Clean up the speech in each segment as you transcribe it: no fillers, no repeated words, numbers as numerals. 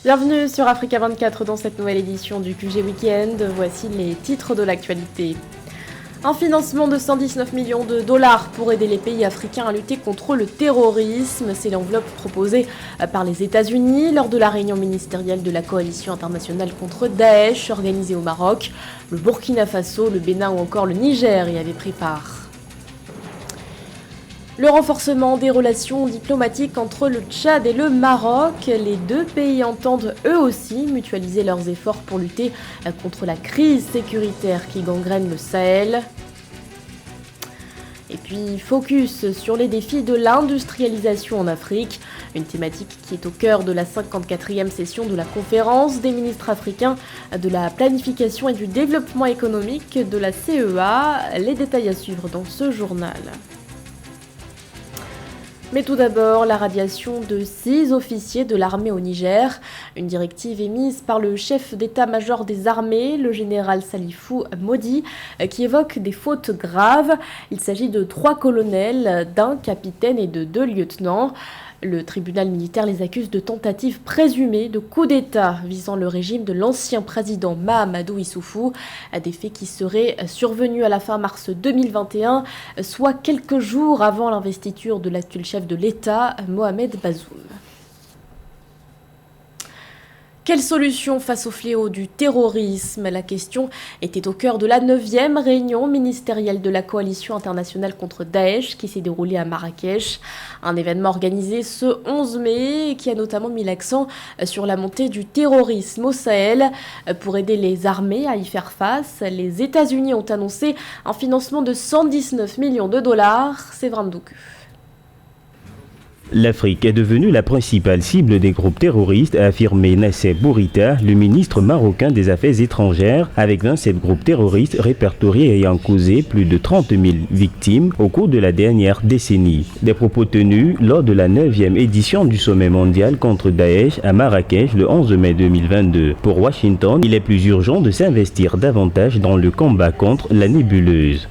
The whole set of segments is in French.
Bienvenue sur Africa 24 dans cette nouvelle édition du QG Weekend. Voici les titres de l'actualité. Un financement de 119 millions de dollars pour aider les pays africains à lutter contre le terrorisme. C'est l'enveloppe proposée par les États-Unis lors de la réunion ministérielle de la coalition internationale contre Daesh organisée au Maroc. Le Burkina Faso, le Bénin ou encore le Niger y avaient pris part. Le renforcement des relations diplomatiques entre le Tchad et le Maroc. Les deux pays entendent eux aussi mutualiser leurs efforts pour lutter contre la crise sécuritaire qui gangrène le Sahel. Et puis, focus sur les défis de l'industrialisation en Afrique, une thématique qui est au cœur de la 54e session de la conférence des ministres africains de la planification et du développement économique de la CEA. Les détails à suivre dans ce journal. Mais tout d'abord, la radiation de 6 officiers de l'armée au Niger. Une directive émise par le chef d'état-major des armées, le général Salifou Modi, qui évoque des fautes graves. Il s'agit de 3 colonels, d'un capitaine et de 2 lieutenants. Le tribunal militaire les accuse de tentatives présumées de coup d'État visant le régime de l'ancien président Mahamadou Issoufou, des faits qui seraient survenus à la fin mars 2021, soit quelques jours avant l'investiture de l'actuel chef de l'État, Mohamed Bazoum. Quelle solution face au fléau du terrorisme? La question était au cœur de la 9e réunion ministérielle de la coalition internationale contre Daesh qui s'est déroulée à Marrakech. Un événement organisé ce 11 mai et qui a notamment mis l'accent sur la montée du terrorisme au Sahel. Pour aider les armées à y faire face, les États-Unis ont annoncé un financement de 119 millions de dollars. C'est Vramdouk. L'Afrique est devenue la principale cible des groupes terroristes, a affirmé Nasseb Bourita, le ministre marocain des Affaires étrangères, avec 27 groupes terroristes répertoriés ayant causé plus de 30 000 victimes au cours de la dernière décennie. Des propos tenus lors de la 9e édition du sommet mondial contre Daesh à Marrakech le 11 mai 2022. Pour Washington, il est plus urgent de s'investir davantage dans le combat contre la nébuleuse.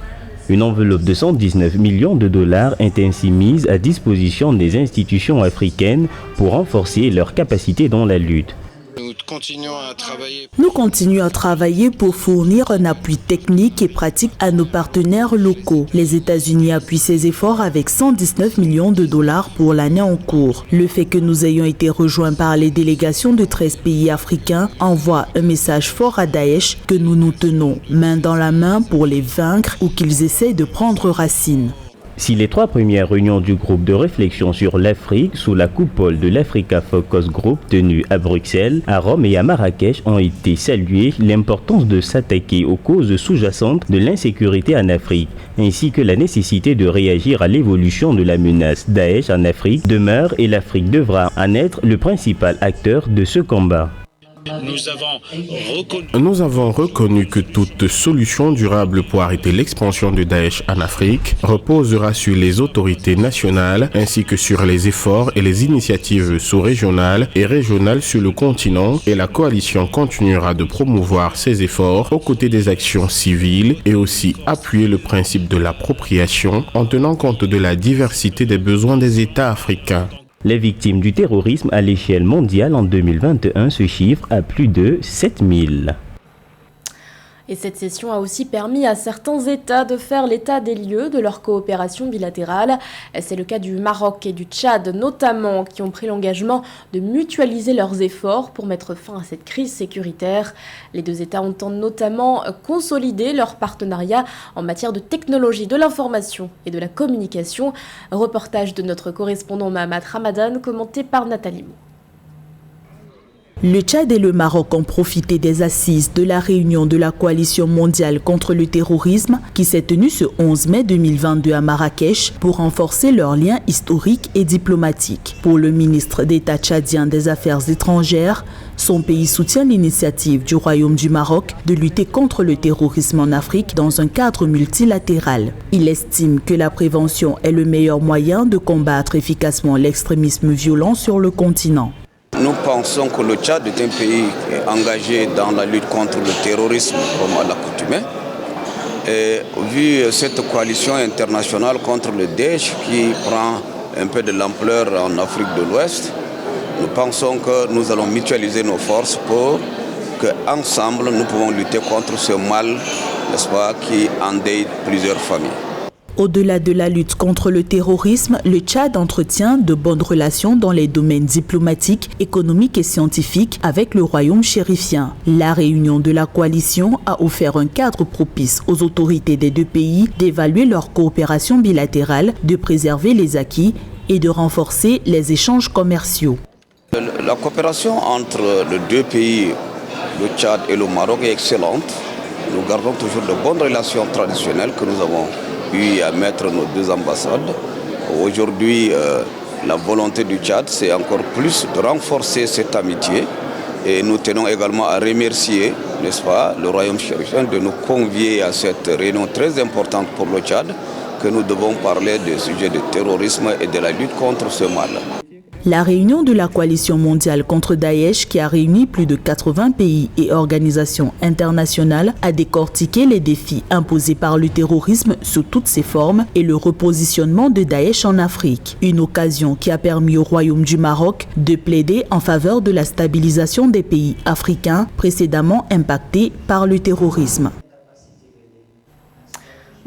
Une enveloppe de 119 millions de dollars est ainsi mise à disposition des institutions africaines pour renforcer leurs capacités dans la lutte. Nous continuons à travailler pour fournir un appui technique et pratique à nos partenaires locaux. Les États-Unis appuient ces efforts avec 119 millions de dollars pour l'année en cours. Le fait que nous ayons été rejoints par les délégations de 13 pays africains envoie un message fort à Daesh que nous nous tenons main dans la main pour les vaincre ou qu'ils essaient de prendre racine. Si les 3 premières réunions du groupe de réflexion sur l'Afrique sous la coupole de l'Africa Focus Group tenues à Bruxelles, à Rome et à Marrakech ont été saluées, l'importance de s'attaquer aux causes sous-jacentes de l'insécurité en Afrique, ainsi que la nécessité de réagir à l'évolution de la menace Daesh en Afrique demeure et l'Afrique devra en être le principal acteur de ce combat. Nous avons reconnu que toute solution durable pour arrêter l'expansion de Daesh en Afrique reposera sur les autorités nationales ainsi que sur les efforts et les initiatives sous-régionales et régionales sur le continent, et la coalition continuera de promouvoir ces efforts aux côtés des actions civiles et aussi appuyer le principe de l'appropriation en tenant compte de la diversité des besoins des États africains. Les victimes du terrorisme à l'échelle mondiale en 2021 se chiffrent à plus de 7000. Et cette session a aussi permis à certains États de faire l'état des lieux de leur coopération bilatérale. C'est le cas du Maroc et du Tchad notamment, qui ont pris l'engagement de mutualiser leurs efforts pour mettre fin à cette crise sécuritaire. Les 2 États entendent notamment consolider leur partenariat en matière de technologie de l'information et de la communication. Reportage de notre correspondant Mahamat Ramadan, commenté par Nathalie Mou. Le Tchad et le Maroc ont profité des assises de la réunion de la coalition mondiale contre le terrorisme qui s'est tenue ce 11 mai 2022 à Marrakech pour renforcer leurs liens historiques et diplomatiques. Pour le ministre d'État tchadien des Affaires étrangères, son pays soutient l'initiative du Royaume du Maroc de lutter contre le terrorisme en Afrique dans un cadre multilatéral. Il estime que la prévention est le meilleur moyen de combattre efficacement l'extrémisme violent sur le continent. Nous pensons que le Tchad est un pays engagé dans la lutte contre le terrorisme comme à l'accoutumée. Et vu cette coalition internationale contre le Daesh qui prend un peu de l'ampleur en Afrique de l'Ouest, nous pensons que nous allons mutualiser nos forces pour qu'ensemble nous pouvons lutter contre ce mal, n'est-ce pas, qui endeuille plusieurs familles. Au-delà de la lutte contre le terrorisme, le Tchad entretient de bonnes relations dans les domaines diplomatiques, économiques et scientifiques avec le royaume chérifien. La réunion de la coalition a offert un cadre propice aux autorités des deux pays d'évaluer leur coopération bilatérale, de préserver les acquis et de renforcer les échanges commerciaux. La coopération entre les deux pays, le Tchad et le Maroc, est excellente. Nous gardons toujours de bonnes relations traditionnelles que nous avons eu à mettre nos deux ambassades. Aujourd'hui, la volonté du Tchad, c'est encore plus de renforcer cette amitié. Et nous tenons également à remercier, n'est-ce pas, le royaume chérifien de nous convier à cette réunion très importante pour le Tchad, que nous devons parler des sujets de terrorisme et de la lutte contre ce mal. La réunion de la coalition mondiale contre Daesh, qui a réuni plus de 80 pays et organisations internationales, a décortiqué les défis imposés par le terrorisme sous toutes ses formes et le repositionnement de Daesh en Afrique. Une occasion qui a permis au Royaume du Maroc de plaider en faveur de la stabilisation des pays africains précédemment impactés par le terrorisme.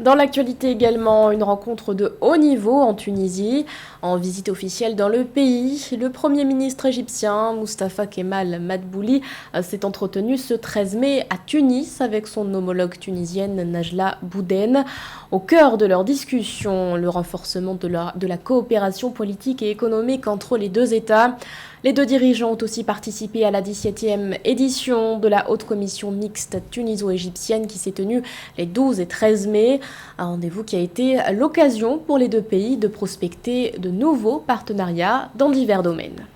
Dans l'actualité également, une rencontre de haut niveau en Tunisie. En visite officielle dans le pays, le Premier ministre égyptien Mustafa Kemal Madbouli s'est entretenu ce 13 mai à Tunis avec son homologue tunisienne Najla Bouden. Au cœur de leur discussion, le renforcement de la coopération politique et économique entre les deux États. Les deux dirigeants ont aussi participé à la 17e édition de la Haute Commission mixte tuniso-égyptienne qui s'est tenue les 12 et 13 mai. Un rendez-vous qui a été l'occasion pour les deux pays de prospecter de nouveaux partenariats dans divers domaines.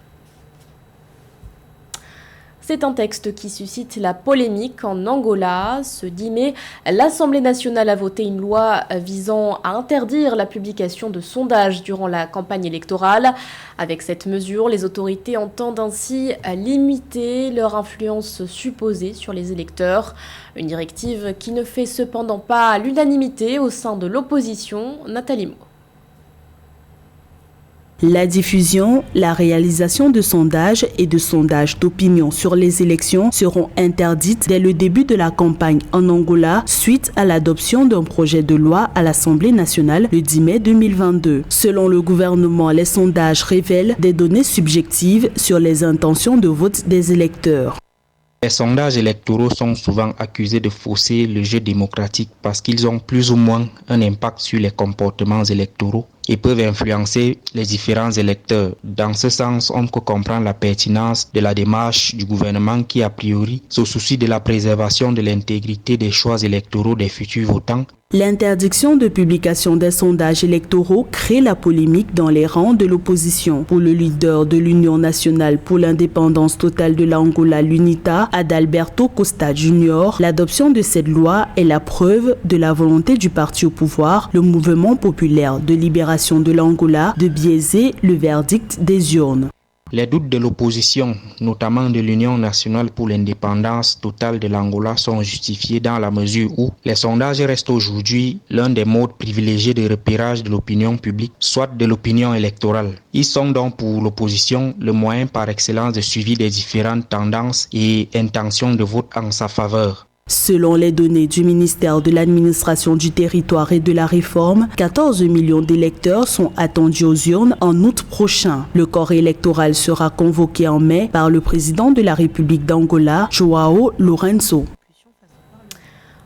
C'est un texte qui suscite la polémique en Angola. Ce 10 mai, l'Assemblée nationale a voté une loi visant à interdire la publication de sondages durant la campagne électorale. Avec cette mesure, les autorités entendent ainsi limiter leur influence supposée sur les électeurs. Une directive qui ne fait cependant pas l'unanimité au sein de l'opposition. Nathalie Mo. La diffusion, la réalisation de sondages et de sondages d'opinion sur les élections seront interdites dès le début de la campagne en Angola suite à l'adoption d'un projet de loi à l'Assemblée nationale le 10 mai 2022. Selon le gouvernement, les sondages révèlent des données subjectives sur les intentions de vote des électeurs. Les sondages électoraux sont souvent accusés de fausser le jeu démocratique parce qu'ils ont plus ou moins un impact sur les comportements électoraux et peuvent influencer les différents électeurs. Dans ce sens, on peut comprendre la pertinence de la démarche du gouvernement qui, a priori, se soucie de la préservation de l'intégrité des choix électoraux des futurs votants. L'interdiction de publication des sondages électoraux crée la polémique dans les rangs de l'opposition. Pour le leader de l'Union nationale pour l'indépendance totale de l'Angola, l'UNITA, Adalberto Costa Jr., l'adoption de cette loi est la preuve de la volonté du parti au pouvoir, le mouvement populaire de libération de l'Angola, de biaiser le verdict des urnes. Les doutes de l'opposition, notamment de l'Union nationale pour l'indépendance totale de l'Angola, sont justifiés dans la mesure où les sondages restent aujourd'hui l'un des modes privilégiés de repérage de l'opinion publique, soit de l'opinion électorale. Ils sont donc pour l'opposition le moyen par excellence de suivi des différentes tendances et intentions de vote en sa faveur. Selon les données du ministère de l'Administration du Territoire et de la Réforme, 14 millions d'électeurs sont attendus aux urnes en août prochain. Le corps électoral sera convoqué en mai par le président de la République d'Angola, João Lourenço.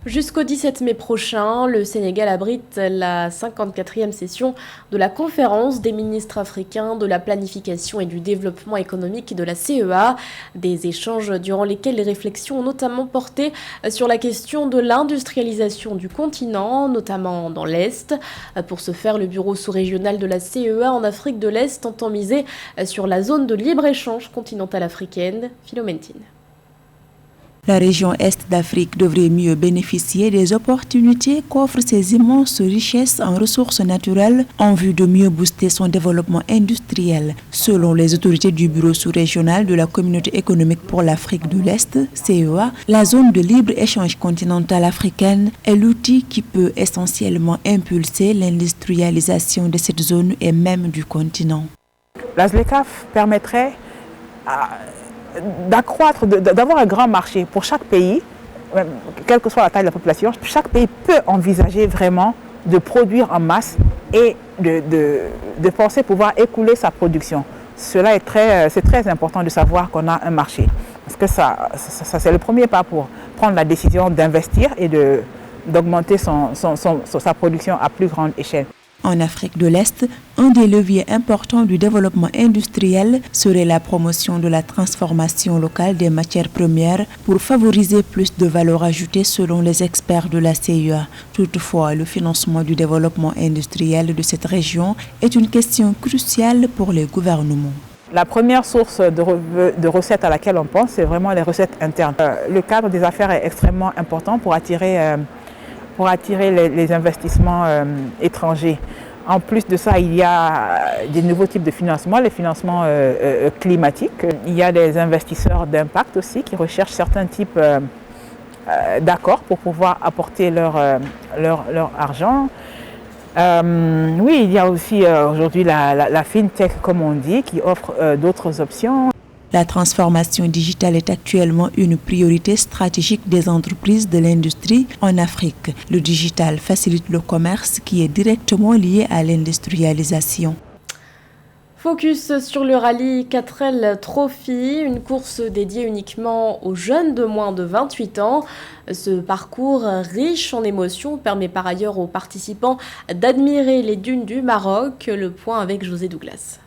Jusqu'au 17 mai prochain, le Sénégal abrite la 54e session de la conférence des ministres africains de la planification et du développement économique de la CEA. Des échanges durant lesquels les réflexions ont notamment porté sur la question de l'industrialisation du continent, notamment dans l'Est. Pour ce faire, le bureau sous-régional de la CEA en Afrique de l'Est entend miser sur la zone de libre-échange continentale africaine. Philoméntine. La région Est d'Afrique devrait mieux bénéficier des opportunités qu'offrent ces immenses richesses en ressources naturelles en vue de mieux booster son développement industriel. Selon les autorités du bureau sous-régional de la Communauté économique pour l'Afrique de l'Est, CEA, la zone de libre-échange continentale africaine est l'outil qui peut essentiellement impulser l'industrialisation de cette zone et même du continent. La ZLECAf permettrait d'accroître, d'avoir un grand marché pour chaque pays, quelle que soit la taille de la population. Chaque pays peut envisager vraiment de produire en masse et de penser pouvoir écouler sa production. C'est très important de savoir qu'on a un marché. Parce que ça c'est le premier pas pour prendre la décision d'investir et d'augmenter sa production à plus grande échelle. En Afrique de l'Est, un des leviers importants du développement industriel serait la promotion de la transformation locale des matières premières pour favoriser plus de valeur ajoutée selon les experts de la CEA. Toutefois, le financement du développement industriel de cette région est une question cruciale pour les gouvernements. La première source de recettes à laquelle on pense, c'est vraiment les recettes internes. Le cadre des affaires est extrêmement important pour attirer les investissements étrangers. En plus de ça, il y a des nouveaux types de financement, les financements climatiques. Il y a des investisseurs d'impact aussi qui recherchent certains types d'accords pour pouvoir apporter leur argent. Oui, il y a aussi aujourd'hui la FinTech, comme on dit, qui offre d'autres options. La transformation digitale est actuellement une priorité stratégique des entreprises de l'industrie en Afrique. Le digital facilite le commerce qui est directement lié à l'industrialisation. Focus sur le rallye 4L Trophy, une course dédiée uniquement aux jeunes de moins de 28 ans. Ce parcours riche en émotions permet par ailleurs aux participants d'admirer les dunes du Maroc. Le point avec José Douglas.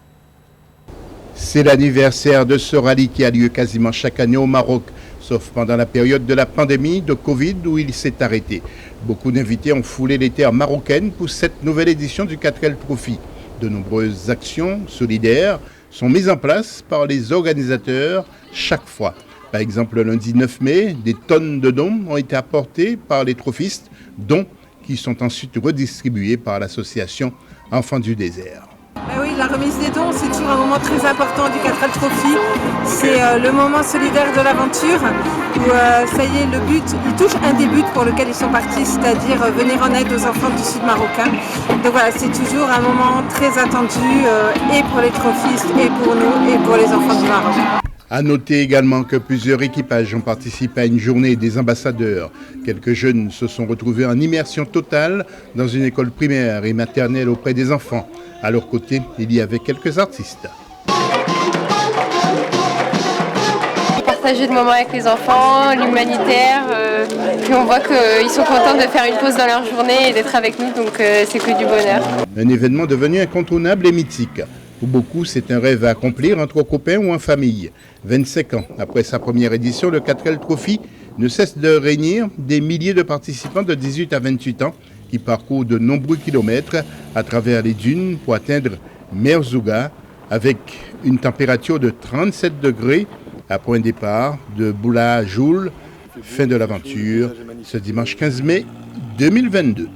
C'est l'anniversaire de ce rallye qui a lieu quasiment chaque année au Maroc, sauf pendant la période de la pandémie de Covid où il s'est arrêté. Beaucoup d'invités ont foulé les terres marocaines pour cette nouvelle édition du 4L Trophy. De nombreuses actions solidaires sont mises en place par les organisateurs chaque fois. Par exemple, le lundi 9 mai, des tonnes de dons ont été apportées par les trophistes, dons qui sont ensuite redistribués par l'association Enfants du désert. Oui, la remise des dons, c'est toujours un moment très important du 4L Trophy. C'est le moment solidaire de l'aventure où ça y est, le but, ils touchent un des buts pour lequel ils sont partis, c'est-à-dire venir en aide aux enfants du sud marocain. Donc voilà, c'est toujours un moment très attendu et pour les trophistes et pour nous et pour les enfants du Maroc. À noter également que plusieurs équipages ont participé à une journée des ambassadeurs. Quelques jeunes se sont retrouvés en immersion totale dans une école primaire et maternelle auprès des enfants. À leur côté, il y avait quelques artistes. Partager de moments avec les enfants, l'humanitaire, puis on voit qu'ils sont contents de faire une pause dans leur journée et d'être avec nous, donc c'est que du bonheur. Un événement devenu incontournable et mythique. Pour beaucoup, c'est un rêve à accomplir entre copains ou en famille. 25 ans après sa première édition, le 4L Trophy ne cesse de réunir des milliers de participants de 18 à 28 ans qui parcourent de nombreux kilomètres à travers les dunes pour atteindre Merzouga avec une température de 37 degrés à point départ de Boula Joul. Fin de l'aventure ce dimanche 15 mai 2022.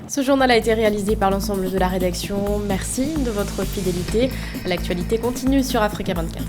Ce journal a été réalisé par l'ensemble de la rédaction. Merci de votre fidélité. L'actualité continue sur Africa 24.